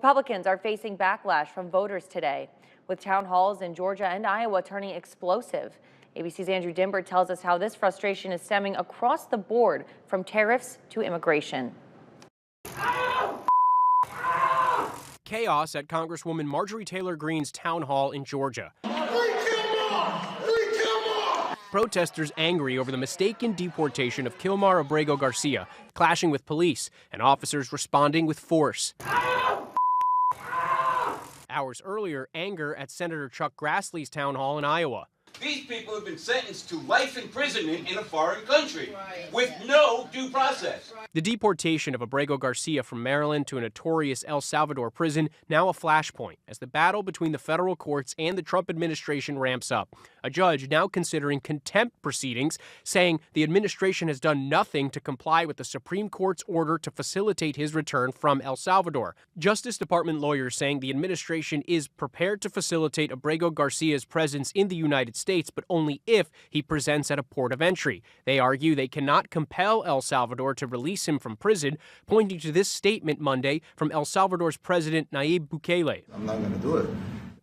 Republicans are facing backlash from voters today, with town halls in Georgia and Iowa turning explosive. ABC's Andrew Dimbert tells us how this frustration is stemming across the board, from tariffs to immigration. Chaos at Congresswoman Marjorie Taylor Greene's town hall in Georgia. Protesters angry over the mistaken deportation of Kilmar Abrego Garcia, clashing with police, and officers responding with force. Hours earlier, anger at Senator Chuck Grassley's town hall in Iowa. These people have been sentenced to life imprisonment in a foreign country with no due process. The deportation of Abrego Garcia from Maryland to a notorious El Salvador prison now a flashpoint as the battle between the federal courts and the Trump administration ramps up. A judge now considering contempt proceedings, saying the administration has done nothing to comply with the Supreme Court's order to facilitate his return from El Salvador. Justice Department lawyers saying the administration is prepared to facilitate Abrego Garcia's presence in the United States, but only if he presents at a port of entry. They argue they cannot compel El Salvador to release him from prison, pointing to this statement Monday from El Salvador's president Nayib Bukele. I'm not going to do it.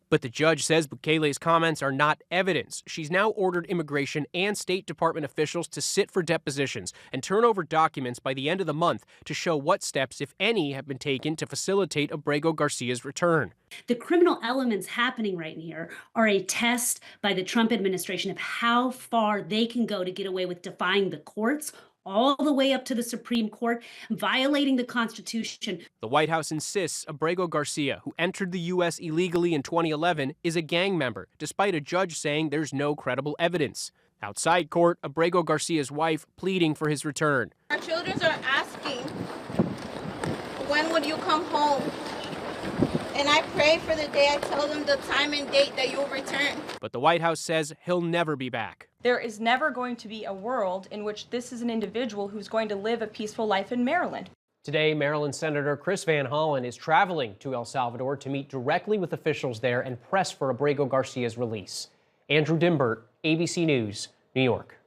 But the judge says Bukele's comments are not evidence. She's now ordered immigration and State Department officials to sit for depositions and turn over documents by the end of the month to show what steps, if any, have been taken to facilitate Abrego Garcia's return. The criminal elements happening right here are a test by the Trump administration of how far they can go to get away with defying the courts, all the way up to the Supreme Court, violating the Constitution. The White House insists Abrego Garcia, who entered the U.S. illegally in 2011, is a gang member, despite a judge saying there's no credible evidence. Outside court, Abrego Garcia's wife pleading for his return. Our children are asking, when would you come home? And I pray for the day I tell them the time and date that you'll return. But the White House says he'll never be back. There is never going to be a world in which this is an individual who's going to live a peaceful life in Maryland. Today, Maryland Senator Chris Van Hollen is traveling to El Salvador to meet directly with officials there and press for Abrego Garcia's release. Andrew Dimbert, ABC News, New York.